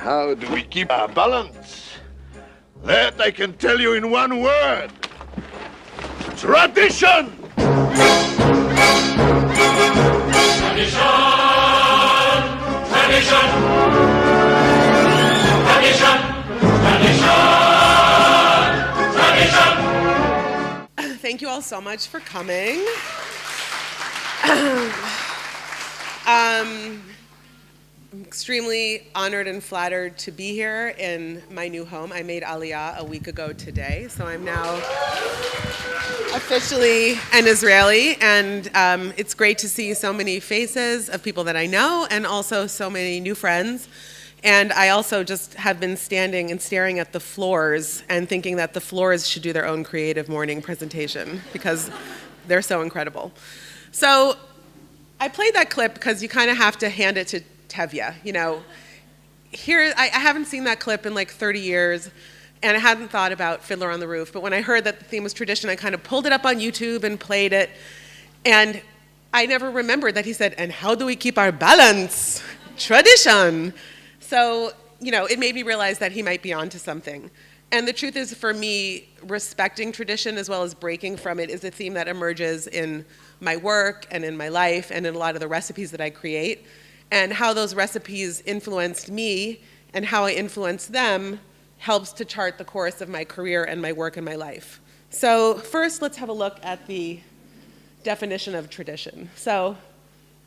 How do we keep our balance? That I can tell you in one word. Tradition! Tradition! Tradition! Tradition! Tradition! Tradition! Thank you all so much for coming. I'm extremely honored and flattered to be here in my new home. I made Aliyah a week ago today, so I'm now officially an Israeli, and it's great to see so many faces of people that I know and also so many new friends. And I also just have been standing and staring at the floors and thinking that the floors should do their own Creative Morning presentation because they're so incredible. So I played that clip because you kind of have to hand it to Tevye. You know, here, I haven't seen that clip in like 30 years, and I hadn't thought about Fiddler on the Roof, but when I heard that the theme was tradition, I kind of pulled it up on YouTube and played it, and I never remembered that he said, and how do we keep our balance? Tradition. So, you know, it made me realize that he might be onto something. And the truth is, for me, respecting tradition as well as breaking from it is a theme that emerges in my work and in my life and in a lot of the recipes that I create. And how those recipes influenced me and how I influence them helps to chart the course of my career and my work and my life. So first, let's have a look at the definition of tradition. So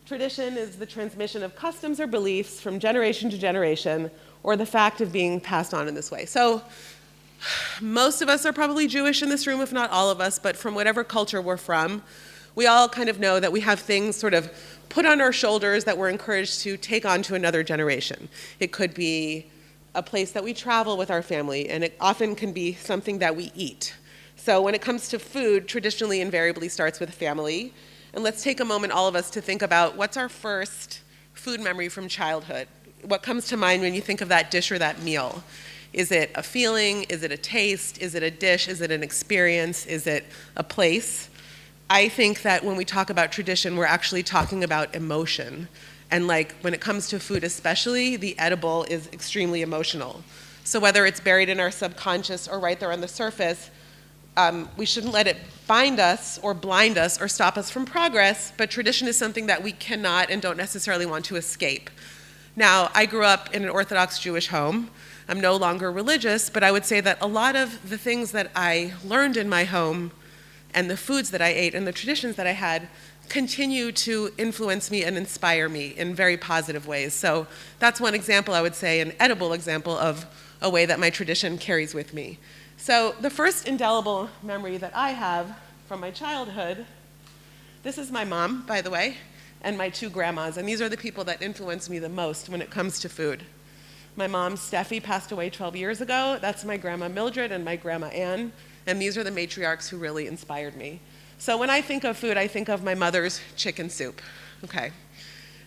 tradition is the transmission of customs or beliefs from generation to generation, or the fact of being passed on in this way. So most of us are probably Jewish in this room, if not all of us, but from whatever culture we're from, we all kind of know that we have things sort of put on our shoulders that we're encouraged to take on to another generation. It could be a place that we travel with our family, and it often can be something that we eat. So when it comes to food, traditionally invariably starts with family. And let's take a moment, all of us, to think about what's our first food memory from childhood. What comes to mind when you think of that dish or that meal? Is it a feeling? Is it a taste? Is it a dish? Is it an experience? Is it a place? I think that when we talk about tradition, we're actually talking about emotion. And like when it comes to food especially, the edible is extremely emotional. So whether it's buried in our subconscious or right there on the surface, we shouldn't let it bind us or blind us or stop us from progress, but tradition is something that we cannot and don't necessarily want to escape. Now, I grew up in an Orthodox Jewish home. I'm no longer religious, but I would say that a lot of the things that I learned in my home and the foods that I ate and the traditions that I had continue to influence me and inspire me in very positive ways. So that's one example, I would say, an edible example of a way that my tradition carries with me. So the first indelible memory that I have from my childhood, this is my mom, by the way, and my two grandmas, and these are the people that influence me the most when it comes to food. My mom, Steffi, passed away 12 years ago. That's my grandma Mildred and my grandma Ann. And these are the matriarchs who really inspired me. So when I think of food, I think of my mother's chicken soup. Okay.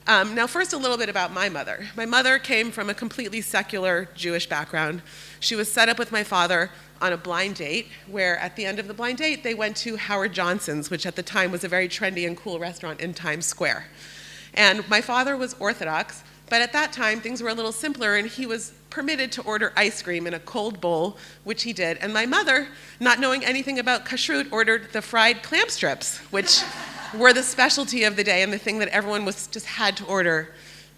Now first a little bit about my mother. My mother came from a completely secular Jewish background. She was set up with my father on a blind date, where at the end of the blind date, they went to Howard Johnson's, which at the time was a very trendy and cool restaurant in Times Square. And my father was Orthodox, but at that time, things were a little simpler, and he was permitted to order ice cream in a cold bowl, which he did. And my mother, not knowing anything about kashrut, ordered the fried clam strips, which were the specialty of the day and the thing that everyone just had to order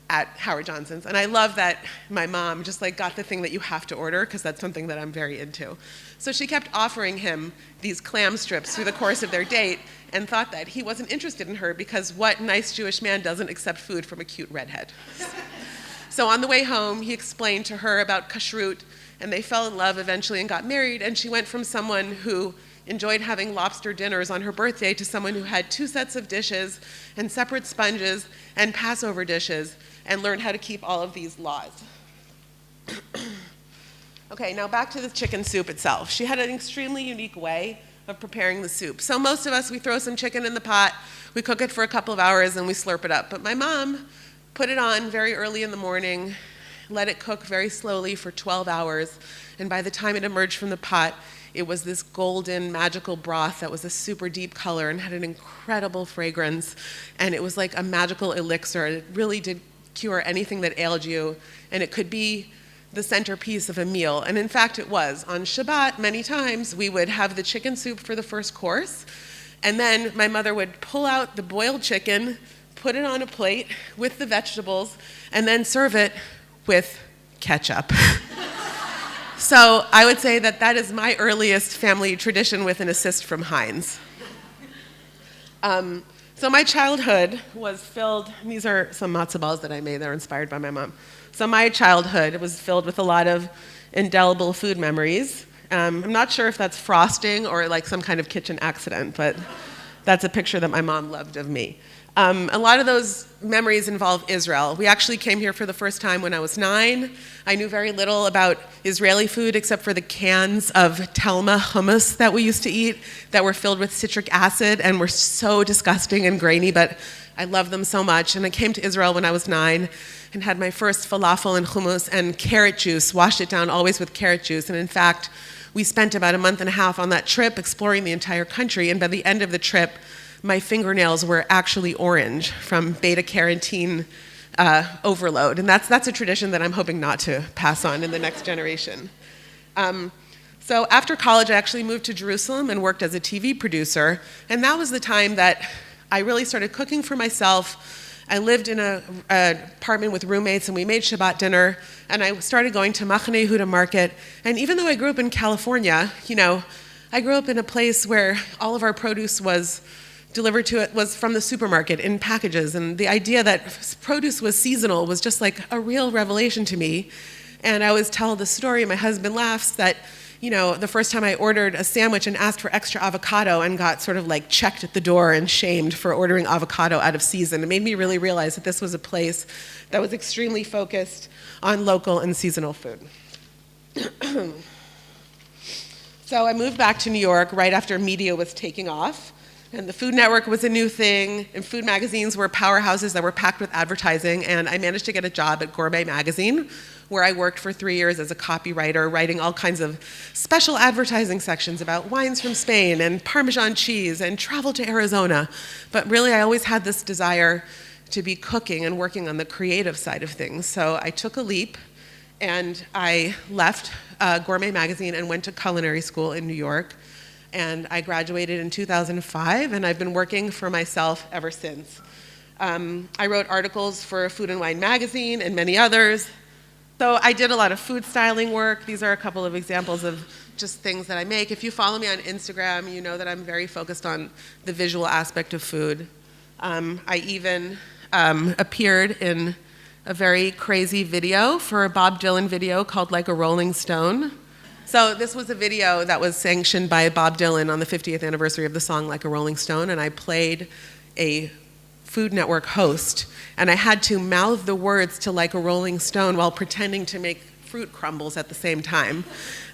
at Howard Johnson's. And I love that my mom just like got the thing that you have to order, because that's something that I'm very into. So she kept offering him these clam strips through the course of their date and thought that he wasn't interested in her, because what nice Jewish man doesn't accept food from a cute redhead? So on the way home, he explained to her about kashrut, and they fell in love eventually and got married, and she went from someone who enjoyed having lobster dinners on her birthday to someone who had 2 sets of dishes and separate sponges and Passover dishes, and learned how to keep all of these laws. Okay, now back to the chicken soup itself. She had an extremely unique way of preparing the soup. So most of us, we throw some chicken in the pot, we cook it for a couple of hours, and we slurp it up. But my mom put it on very early in the morning, let it cook very slowly for 12 hours, and by the time it emerged from the pot, it was this golden, magical broth that was a super deep color and had an incredible fragrance, and it was like a magical elixir. It really did cure anything that ailed you, and it could be the centerpiece of a meal. And in fact, it was. On Shabbat, many times, we would have the chicken soup for the first course, and then my mother would pull out the boiled chicken, put it on a plate with the vegetables, and then serve it with ketchup. So I would say that that is my earliest family tradition with an assist from Heinz. So my childhood was filled, these are some matzo balls that I made that are inspired by my mom. So my childhood was filled with a lot of indelible food memories. I'm not sure if that's frosting or like some kind of kitchen accident, but that's a picture that my mom loved of me. A lot of those memories involve Israel. We actually came here for the first time when I was 9. I knew very little about Israeli food except for the cans of Telma hummus that we used to eat that were filled with citric acid and were so disgusting and grainy, but I loved them so much. And I came to Israel when I was 9 and had my first falafel and hummus and carrot juice, washed it down always with carrot juice. And in fact, we spent about a month and a half on that trip exploring the entire country, and by the end of the trip, my fingernails were actually orange from beta-carotene overload. And that's a tradition that I'm hoping not to pass on in the next generation. So after college, I actually moved to Jerusalem and worked as a TV producer. And that was the time that I really started cooking for myself. I lived in an apartment with roommates, and we made Shabbat dinner. And I started going to Machane Yehuda Market. And even though I grew up in California, I grew up in a place where all of our produce was delivered to it was from the supermarket in packages, and the idea that produce was seasonal was just like a real revelation to me. And I always tell the story, my husband laughs, that the first time I ordered a sandwich and asked for extra avocado and got sort of like checked at the door and shamed for ordering avocado out of season. It made me really realize that this was a place that was extremely focused on local and seasonal food. So I moved back to New York right after media was taking off. And the Food Network was a new thing, and food magazines were powerhouses that were packed with advertising, and I managed to get a job at Gourmet Magazine, where I worked for 3 years as a copywriter, writing all kinds of special advertising sections about wines from Spain and Parmesan cheese and travel to Arizona. But really, I always had this desire to be cooking and working on the creative side of things. So I took a leap, and I left Gourmet Magazine and went to culinary school in New York. And I graduated in 2005, and I've been working for myself ever since. I wrote articles for Food and Wine magazine and many others. So I did a lot of food styling work. These are a couple of examples of just things that I make. If you follow me on Instagram, you know that I'm very focused on the visual aspect of food. I even appeared in a very crazy video for a Bob Dylan video called Like a Rolling Stone. So this was a video that was sanctioned by Bob Dylan on the 50th anniversary of the song Like a Rolling Stone, and I played a Food Network host, and I had to mouth the words to Like a Rolling Stone while pretending to make fruit crumbles at the same time.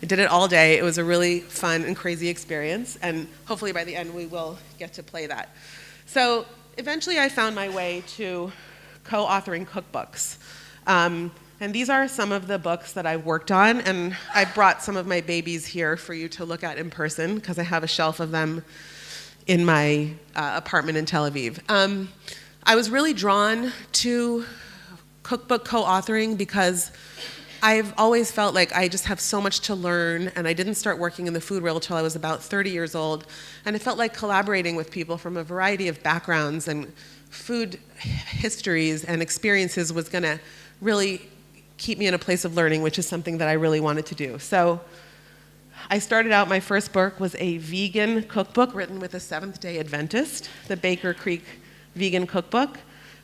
I did it all day. It was a really fun and crazy experience, and hopefully by the end we will get to play that. So eventually I found my way to co-authoring cookbooks. And these are some of the books that I've worked on, and I brought some of my babies here for you to look at in person because I have a shelf of them in my apartment in Tel Aviv. I was really drawn to cookbook co-authoring because I've always felt like I just have so much to learn, and I didn't start working in the food world until I was about 30 years old, and I felt like collaborating with people from a variety of backgrounds and food histories and experiences was going to really keep me in a place of learning, which is something that I really wanted to do. So I started out, my first book was a vegan cookbook written with a Seventh-day Adventist, the Baker Creek Vegan Cookbook.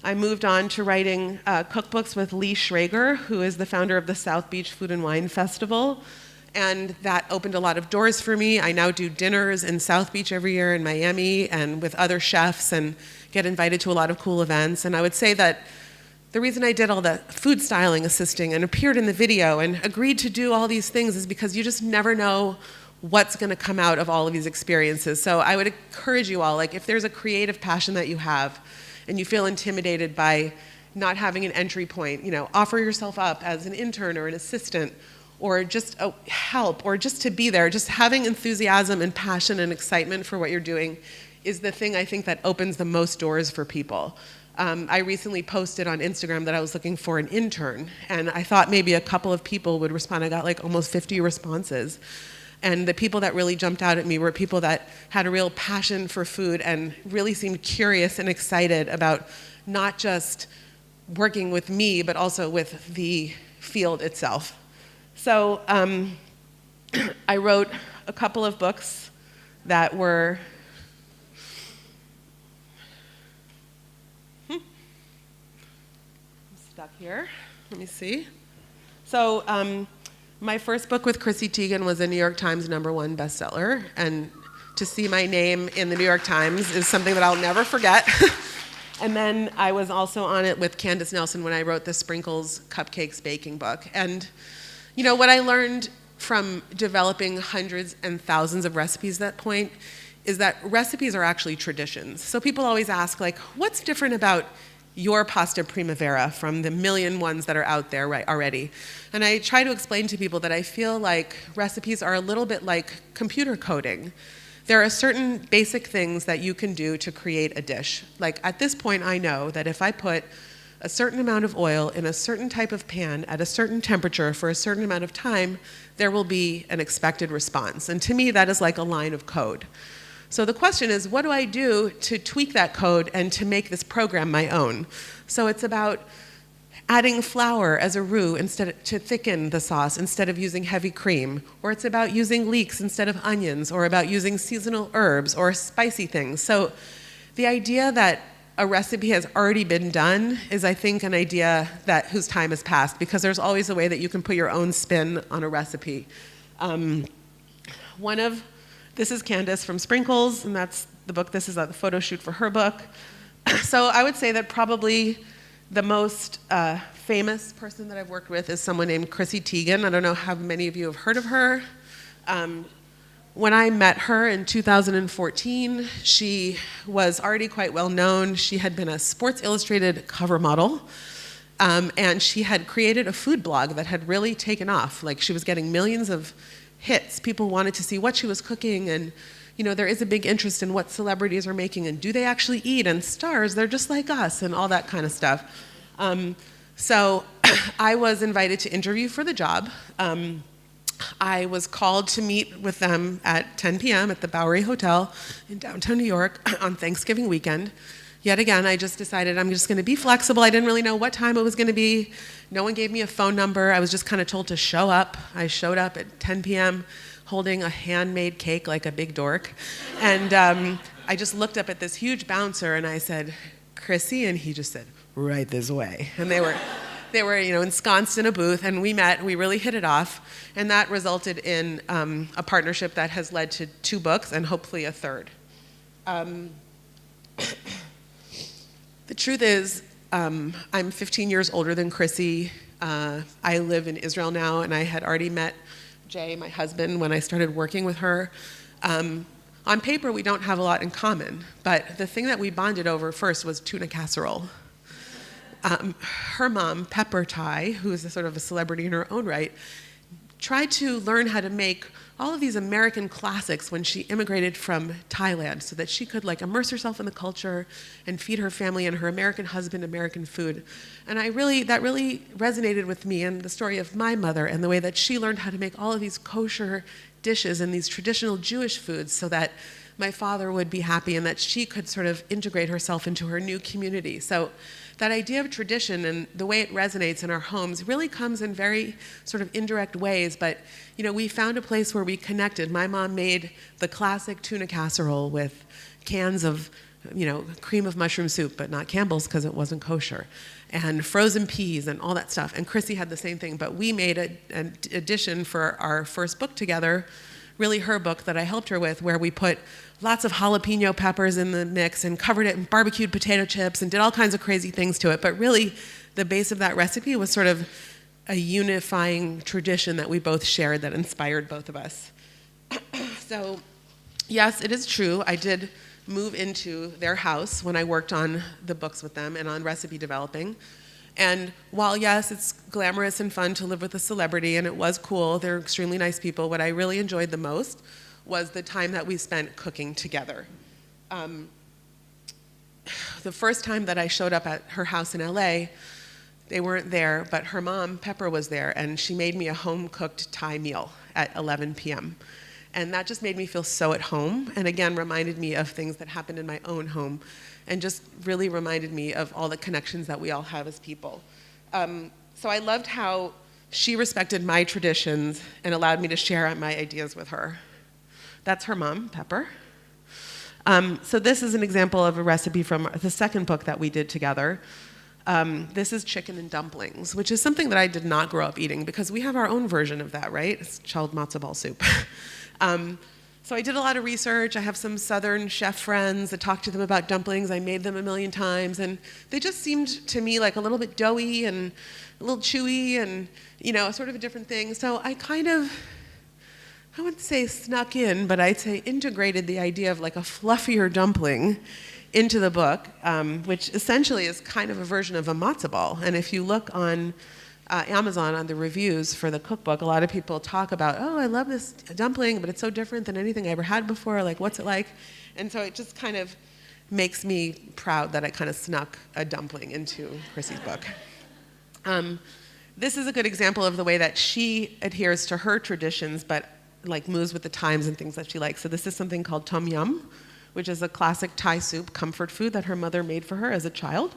I moved on to writing cookbooks with Lee Schrager, who is the founder of the South Beach Food and Wine Festival, and that opened a lot of doors for me. I now do dinners in South Beach every year in Miami and with other chefs and get invited to a lot of cool events. And I would say that the reason I did all the food styling assisting and appeared in the video and agreed to do all these things is because you just never know what's going to come out of all of these experiences. So I would encourage you all, like if there's a creative passion that you have and you feel intimidated by not having an entry point, offer yourself up as an intern or an assistant or just help or just to be there. Just having enthusiasm and passion and excitement for what you're doing is the thing I think that opens the most doors for people. I recently posted on Instagram that I was looking for an intern, and I thought maybe a couple of people would respond. I got like almost 50 responses. And the people that really jumped out at me were people that had a real passion for food and really seemed curious and excited about not just working with me, but also with the field itself. So I wrote a couple of books that were stuck here. Let me see. So my first book with Chrissy Teigen was a New York Times #1 bestseller, and to see my name in the New York Times is something that I'll never forget. And then I was also on it with Candace Nelson when I wrote the Sprinkles Cupcakes Baking book. And you know, what I learned from developing hundreds and thousands of recipes at that point is that recipes are actually traditions. So people always ask, like, what's different about your pasta primavera from the million ones that are out there right already? And I try to explain to people that I feel like recipes are a little bit like computer coding. There are certain basic things that you can do to create a dish. Like at this point, I know that if I put a certain amount of oil in a certain type of pan at a certain temperature for a certain amount of time, there will be an expected response. And to me, that is like a line of code. So the question is, what do I do to tweak that code and to make this program my own? So it's about adding flour as a roux to thicken the sauce instead of using heavy cream, or it's about using leeks instead of onions, or about using seasonal herbs or spicy things. So the idea that a recipe has already been done is, I think, an idea whose time has passed, because there's always a way that you can put your own spin on a recipe. This is Candace from Sprinkles, and that's the book. This is the photo shoot for her book. So I would say that probably the most famous person that I've worked with is someone named Chrissy Teigen. I don't know how many of you have heard of her. When I met her in 2014, she was already quite well known. She had been a Sports Illustrated cover model, and she had created a food blog that had really taken off. Like, she was getting millions of hits. People wanted to see what she was cooking, and you know, there is a big interest in what celebrities are making, and do they actually eat, and stars, they're just like us, and all that kind of stuff. So I was invited to interview for the job. I was called to meet with them at 10 p.m. at the Bowery Hotel in downtown New York on Thanksgiving weekend. Yet again, I just decided I'm just going to be flexible. I didn't really know what time it was going to be. No one gave me a phone number. I was just kind of told to show up. I showed up at 10 p.m. holding a handmade cake like a big dork. And I just looked up at this huge bouncer and I said, "Chrissy?" And he just said, "Right this way." And they were ensconced in a booth, and we met. We really hit it off. And that resulted in a partnership that has led to 2 books and hopefully a third. The truth is, I'm 15 years older than Chrissy. I live in Israel now, and I had already met Jay, my husband, when I started working with her. On paper, we don't have a lot in common, but the thing that we bonded over first was tuna casserole. Her mom, Pepper Thai, who is a sort of a celebrity in her own right, tried to learn how to make all of these American classics when she immigrated from Thailand, so that she could like immerse herself in the culture and feed her family and her American husband American food. And that really resonated with me, and the story of my mother and the way that she learned how to make all of these kosher dishes and these traditional Jewish foods so that my father would be happy and that she could sort of integrate herself into her new community. So that idea of tradition and the way it resonates in our homes really comes in very sort of indirect ways, but we found a place where we connected. My mom made the classic tuna casserole with cans of cream of mushroom soup, but not Campbell's because it wasn't kosher, and frozen peas and all that stuff. And Chrissy had the same thing, but we made an addition for our first book together, really her book that I helped her with, where we put lots of jalapeno peppers in the mix and covered it in barbecued potato chips and did all kinds of crazy things to it. But really, the base of that recipe was sort of a unifying tradition that we both shared that inspired both of us. So, yes, it is true. I did move into their house when I worked on the books with them and on recipe developing. And while, yes, it's glamorous and fun to live with a celebrity, and it was cool, they're extremely nice people, what I really enjoyed the most was the time that we spent cooking together. the first time that I showed up at her house in LA, they weren't there, but her mom, Pepper, was there, and she made me a home-cooked Thai meal at 11 p.m. And that just made me feel so at home, and again, reminded me of things that happened in my own home, and just really reminded me of all the connections that we all have as people. So I loved how she respected my traditions and allowed me to share my ideas with her. That's her mom, Pepper. So this is an example of a recipe from the second book that we did together. This is chicken and dumplings, which is something that I did not grow up eating because we have our own version of that, right? It's chilled matzo ball soup. So I did a lot of research. I have some Southern chef friends. I talked to them about dumplings. I made them a million times, and they just seemed to me like a little bit doughy and a little chewy and, sort of a different thing. So I kind of, I wouldn't say snuck in, but I'd say integrated the idea of like a fluffier dumpling into the book, which essentially is kind of a version of a matzo ball. And if you look on Amazon on the reviews for the cookbook, a lot of people talk about, oh, I love this dumpling, but it's so different than anything I ever had before. Like, what's it like? And so it just kind of makes me proud that I kind of snuck a dumpling into Chrissy's book. This is a good example of the way that she adheres to her traditions, but like moves with the times and things that she likes. So this is something called tom yum, which is a classic Thai soup comfort food that her mother made for her as a child.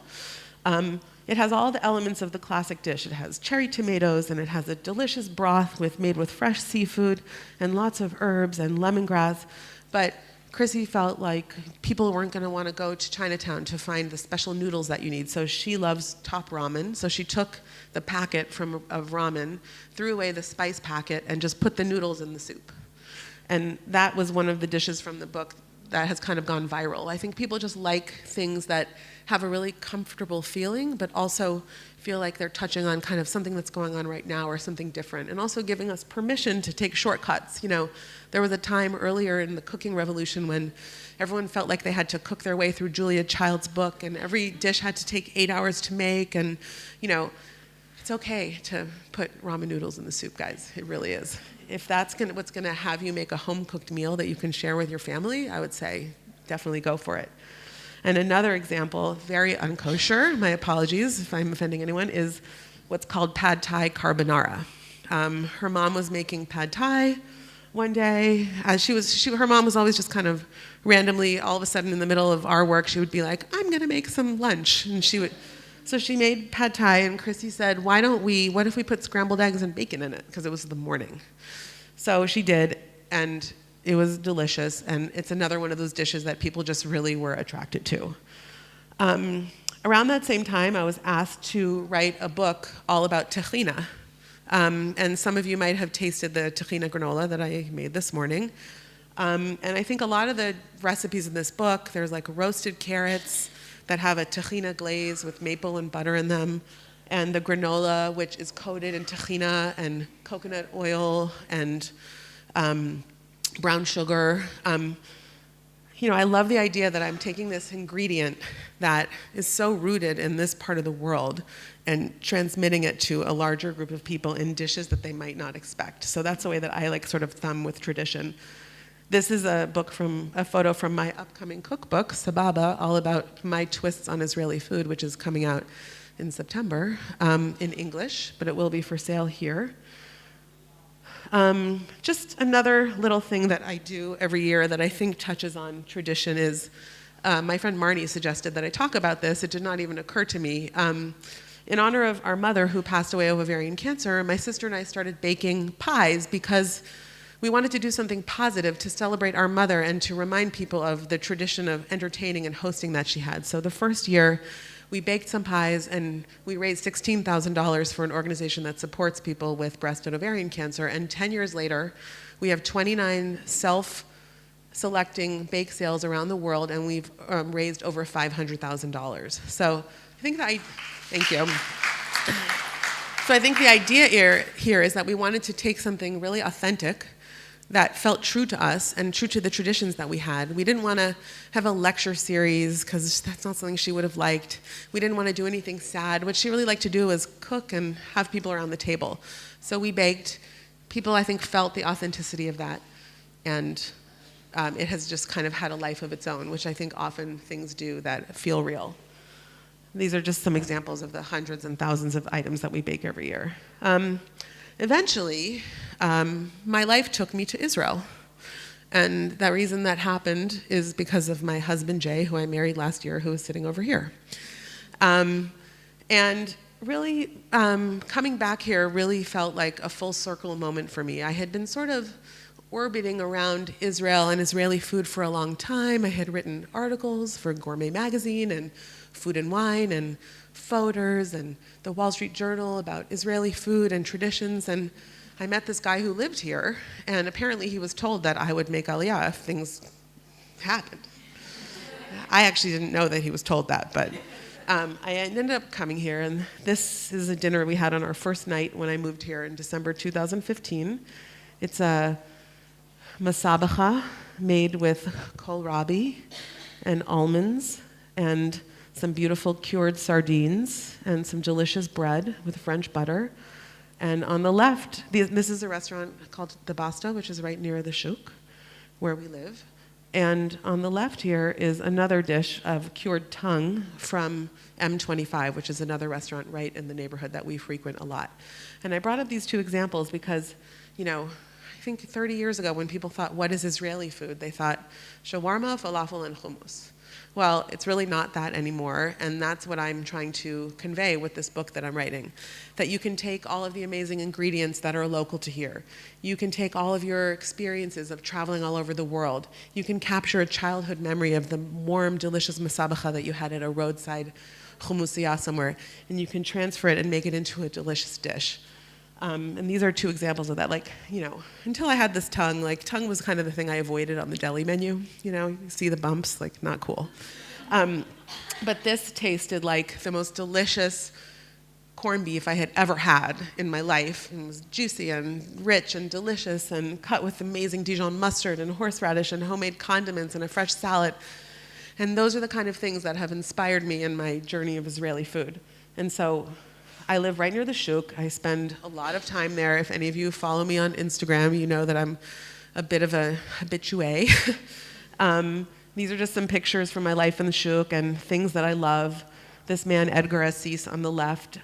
It has all the elements of the classic dish. It has cherry tomatoes, and it has a delicious broth made with fresh seafood and lots of herbs and lemongrass. But Chrissy felt like people weren't going to want to go to Chinatown to find the special noodles that you need. So she loves top ramen. So she took the packet of ramen, threw away the spice packet, and just put the noodles in the soup. And that was one of the dishes from the book that has kind of gone viral. I think people just like things that have a really comfortable feeling, but also feel like they're touching on kind of something that's going on right now or something different, and also giving us permission to take shortcuts. There was a time earlier in the cooking revolution when everyone felt like they had to cook their way through Julia Child's book, and every dish had to take 8 hours to make, and it's okay to put ramen noodles in the soup, guys. It really is. If that's what's going to have you make a home-cooked meal that you can share with your family, I would say definitely go for it. And another example, very unkosher, my apologies if I'm offending anyone, is what's called pad thai carbonara. Her mom was making pad thai one day. Her mom was always just kind of randomly, all of a sudden in the middle of our work, she would be like, I'm going to make some lunch. And so she made pad thai, and Chrissy said, what if we put scrambled eggs and bacon in it? Because it was the morning. So she did, and it was delicious, and it's another one of those dishes that people just really were attracted to. Around that same time, I was asked to write a book all about tahina. And some of you might have tasted the tahina granola that I made this morning. And I think a lot of the recipes in this book, there's like roasted carrots that have a tahina glaze with maple and butter in them, and the granola, which is coated in tahina and coconut oil and brown sugar. I love the idea that I'm taking this ingredient that is so rooted in this part of the world and transmitting it to a larger group of people in dishes that they might not expect. So that's the way that I sort of thumb with tradition. This is a photo from my upcoming cookbook, Sababa, all about my twists on Israeli food, which is coming out in September in English, but it will be for sale here. Just another little thing that I do every year that I think touches on tradition is, my friend Marnie suggested that I talk about this. It did not even occur to me. In honor of our mother who passed away of ovarian cancer, my sister and I started baking pies because we wanted to do something positive to celebrate our mother and to remind people of the tradition of entertaining and hosting that she had. So the first year, we baked some pies, and we raised $16,000 for an organization that supports people with breast and ovarian cancer. And 10 years later, we have 29 self-selecting bake sales around the world, and we've raised over $500,000. So I think thank you. So I think the idea here is that we wanted to take something really authentic that felt true to us and true to the traditions that we had. We didn't want to have a lecture series because that's not something she would have liked. We didn't want to do anything sad. What she really liked to do was cook and have people around the table. So we baked. People, I think, felt the authenticity of that. And it has just kind of had a life of its own, which I think often things do that feel real. These are just some examples of the hundreds and thousands of items that we bake every year. Eventually, my life took me to Israel. And the reason that happened is because of my husband, Jay, who I married last year, who is sitting over here. And really, coming back here really felt like a full circle moment for me. I had been sort of orbiting around Israel and Israeli food for a long time. I had written articles for Gourmet Magazine and Food and Wine and Foders and the Wall Street Journal about Israeli food and traditions. And I met this guy who lived here, and apparently he was told that I would make Aliyah if things happened. I actually didn't know that he was told that, but I ended up coming here, and this is a dinner we had on our first night when I moved here in December 2015. It's a masabacha made with kohlrabi and almonds and some beautiful cured sardines and some delicious bread with French butter. And on the left, this is a restaurant called The Basta, which is right near the Shuk, where we live. And on the left here is another dish of cured tongue from M25, which is another restaurant right in the neighborhood that we frequent a lot. And I brought up these two examples because, I think 30 years ago when people thought, what is Israeli food? They thought shawarma, falafel, and hummus. Well, it's really not that anymore, and that's what I'm trying to convey with this book that I'm writing. That you can take all of the amazing ingredients that are local to here. You can take all of your experiences of traveling all over the world. You can capture a childhood memory of the warm, delicious masabacha that you had at a roadside hummusiyah somewhere, and you can transfer it and make it into a delicious dish. And these are two examples of that. Until I had this tongue tongue was kind of the thing I avoided on the deli menu. You see the bumps, not cool. But this tasted like the most delicious corned beef I had ever had in my life. It was juicy and rich and delicious and cut with amazing Dijon mustard and horseradish and homemade condiments and a fresh salad. And those are the kind of things that have inspired me in my journey of Israeli food. And so I live right near the Shuk. I spend a lot of time there. If any of you follow me on Instagram, you know that I'm a bit of a habitué. These are just some pictures from my life in the Shuk and things that I love. This man, Edgar Assis, on the left,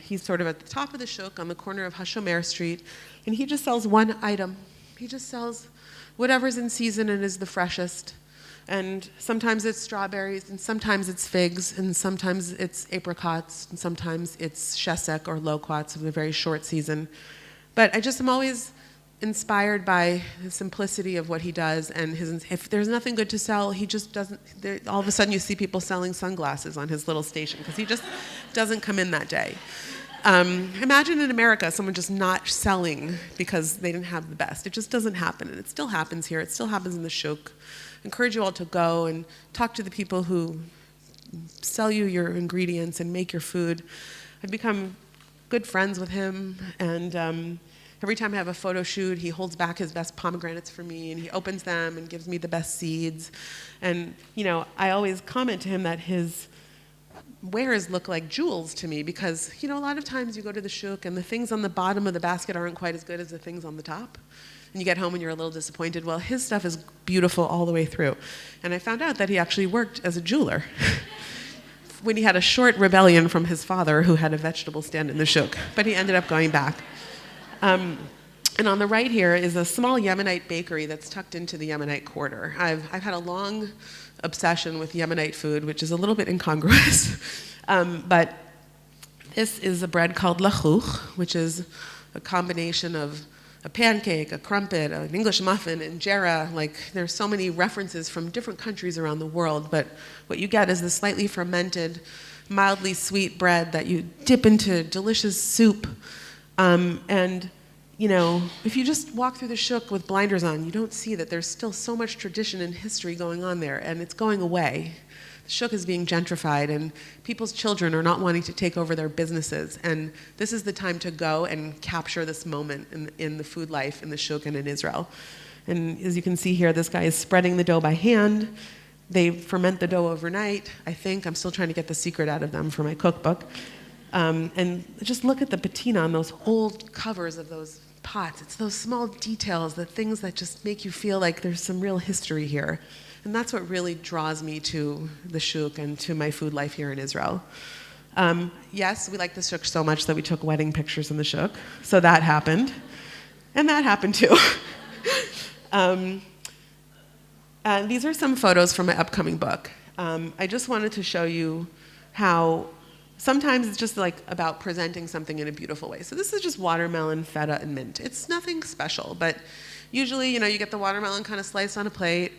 he's sort of at the top of the Shuk on the corner of Hashomer Street, and he just sells one item. He just sells whatever's in season and is the freshest. And sometimes it's strawberries, and sometimes it's figs, and sometimes it's apricots, and sometimes it's shesek or loquats of a very short season. But I just am always inspired by the simplicity of what he does, and if there's nothing good to sell, he just doesn't. All of a sudden, you see people selling sunglasses on his little station because he just doesn't come in that day. Imagine in America someone just not selling because they didn't have the best. It just doesn't happen, and it still happens here. It still happens in the Shuk. I encourage you all to go and talk to the people who sell you your ingredients and make your food. I've become good friends with him, and every time I have a photo shoot, he holds back his best pomegranates for me, and he opens them and gives me the best seeds. And, I always comment to him that his wares look like jewels to me because, a lot of times you go to the Shuk and the things on the bottom of the basket aren't quite as good as the things on the top. And you get home and you're a little disappointed. Well, his stuff is beautiful all the way through. And I found out that he actually worked as a jeweler when he had a short rebellion from his father who had a vegetable stand in the Shuk. But he ended up going back. And on the right here is a small Yemenite bakery that's tucked into the Yemenite quarter. I've had a long obsession with Yemenite food, which is a little bit incongruous. But this is a bread called lachuch, which is a combination of a pancake, a crumpet, an English muffin, injera. There's so many references from different countries around the world, but what you get is this slightly fermented, mildly sweet bread that you dip into delicious soup. And if you just walk through the Shuk with blinders on, you don't see that there's still so much tradition and history going on there, and it's going away. The Shuk is being gentrified, and people's children are not wanting to take over their businesses. And this is the time to go and capture this moment in the food life in the Shuk and in Israel. And as you can see here, this guy is spreading the dough by hand. They ferment the dough overnight, I think. I'm still trying to get the secret out of them for my cookbook. And just look at the patina on those old covers of those pots. It's those small details, the things that just make you feel like there's some real history here. And that's what really draws me to the shuk and to my food life here in Israel. Yes, we like the shuk so much that we took wedding pictures in the shuk. So that happened. And that happened too. These are some photos from my upcoming book. I just wanted to show you how sometimes it's just like about presenting something in a beautiful way. So this is just watermelon, feta, and mint. It's nothing special, but usually, you get the watermelon kind of sliced on a plate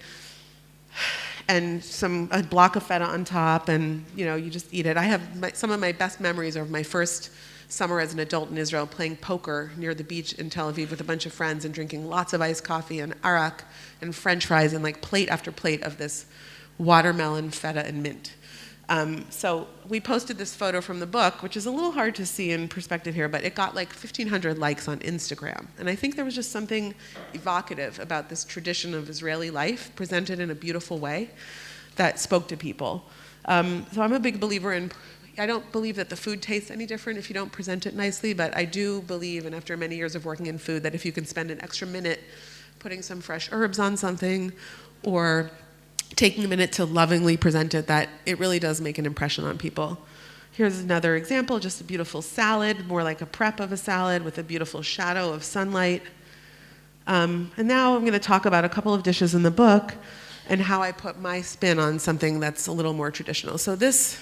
and a block of feta on top, and you just eat it. I have some of my best memories of my first summer as an adult in Israel playing poker near the beach in Tel Aviv with a bunch of friends and drinking lots of iced coffee and arak and french fries and like plate after plate of this watermelon, feta, and mint. So we posted this photo from the book, which is a little hard to see in perspective here, but it got like 1,500 likes on Instagram. And I think there was just something evocative about this tradition of Israeli life presented in a beautiful way that spoke to people. So I'm a big believer I don't believe that the food tastes any different if you don't present it nicely, but I do believe, and after many years of working in food, that if you can spend an extra minute putting some fresh herbs on something or taking a minute to lovingly present it, that it really does make an impression on people. Here's another example, just a beautiful salad, more like a prep of a salad with a beautiful shadow of sunlight. And now I'm going to talk about a couple of dishes in the book and how I put my spin on something that's a little more traditional. So this,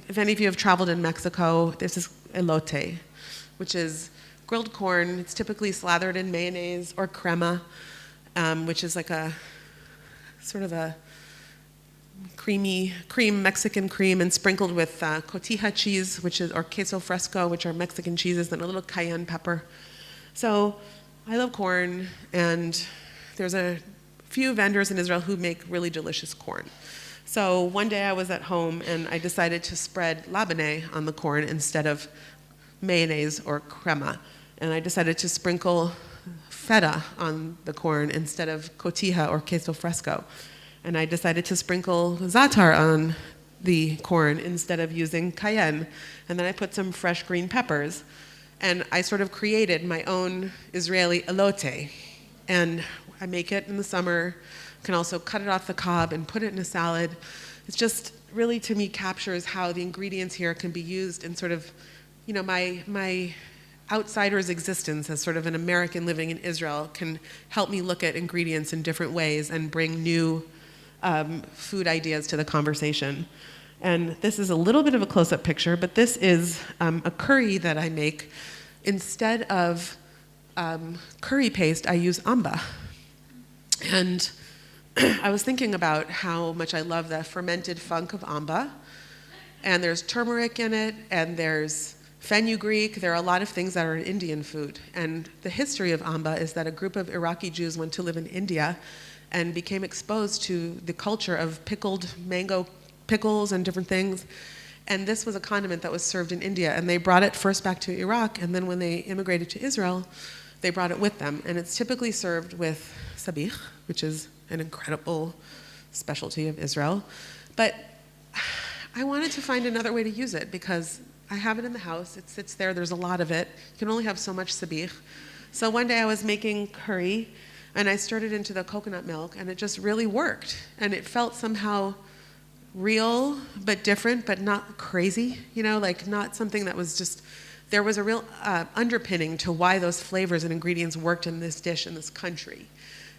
if any of you have traveled in Mexico, this is elote, which is grilled corn. It's typically slathered in mayonnaise or crema, which is like a sort of a Mexican cream, and sprinkled with cotija cheese, or queso fresco, which are Mexican cheeses, and a little cayenne pepper. So I love corn, and there's a few vendors in Israel who make really delicious corn. So one day I was at home and I decided to spread labneh on the corn instead of mayonnaise or crema. And I decided to sprinkle feta on the corn instead of cotija or queso fresco. And I decided to sprinkle za'atar on the corn instead of using cayenne. And then I put some fresh green peppers. And I sort of created my own Israeli elote. And I make it in the summer, can also cut it off the cob and put it in a salad. It's just really, to me, captures how the ingredients here can be used in sort of, my outsider's existence as sort of an American living in Israel can help me look at ingredients in different ways and bring new food ideas to the conversation. And this is a little bit of a close-up picture, but this is a curry that I make. Instead of curry paste, I use amba. And I was thinking about how much I love the fermented funk of amba. And there's turmeric in it, and there's fenugreek. There are a lot of things that are in Indian food. And the history of amba is that a group of Iraqi Jews went to live in India and became exposed to the culture of pickled mango pickles and different things. And this was a condiment that was served in India. And they brought it first back to Iraq, and then when they immigrated to Israel, they brought it with them. And it's typically served with sabich, which is an incredible specialty of Israel. But I wanted to find another way to use it because I have it in the house. It sits there. There's a lot of it. You can only have so much sabich. So one day I was making curry, and I stirred it into the coconut milk, and it just really worked. And it felt somehow real, but different, but not crazy, like not something that was just, there was a real underpinning to why those flavors and ingredients worked in this dish in this country.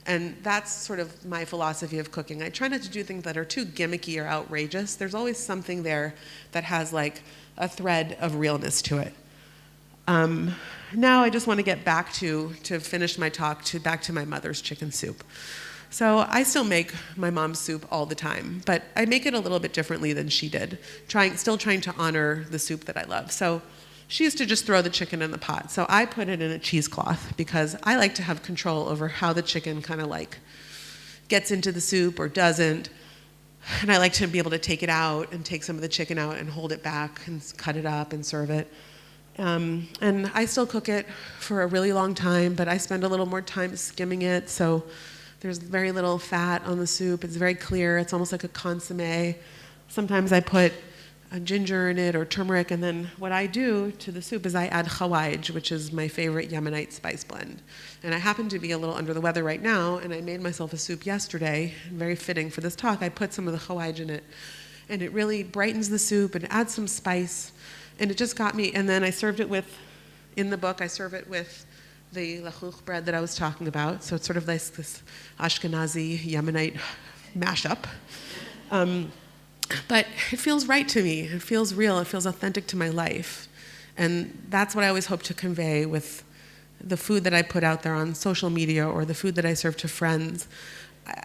And that's sort of my philosophy of cooking. I try not to do things that are too gimmicky or outrageous. There's always something there that has like a thread of realness to it. Now I just want to get back to finish my talk, back to my mother's chicken soup. So I still make my mom's soup all the time, but I make it a little bit differently than she did, still trying to honor the soup that I love. So she used to just throw the chicken in the pot. So I put it in a cheesecloth because I like to have control over how the chicken kind of like gets into the soup or doesn't. And I like to be able to take it out and take some of the chicken out and hold it back and cut it up and serve it. And I still cook it for a really long time, but I spend a little more time skimming it. So there's very little fat on the soup. It's very clear. It's almost like a consommé. Sometimes I put ginger in it or turmeric, and then what I do to the soup is I add khawaij, which is my favorite Yemenite spice blend. And I happen to be a little under the weather right now, and I made myself a soup yesterday, very fitting for this talk. I put some of the khawaij in it, and it really brightens the soup and adds some spice, and it just got me. And then I served it with, in the book, I serve it with the lachouch bread that I was talking about, so it's sort of like this Ashkenazi Yemenite mashup. But it feels right to me. It feels real. It feels authentic to my life. And that's what I always hope to convey with the food that I put out there on social media or the food that I serve to friends.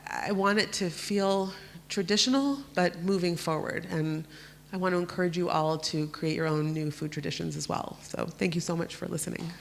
I want it to feel traditional, but moving forward. And I want to encourage you all to create your own new food traditions as well. So thank you so much for listening.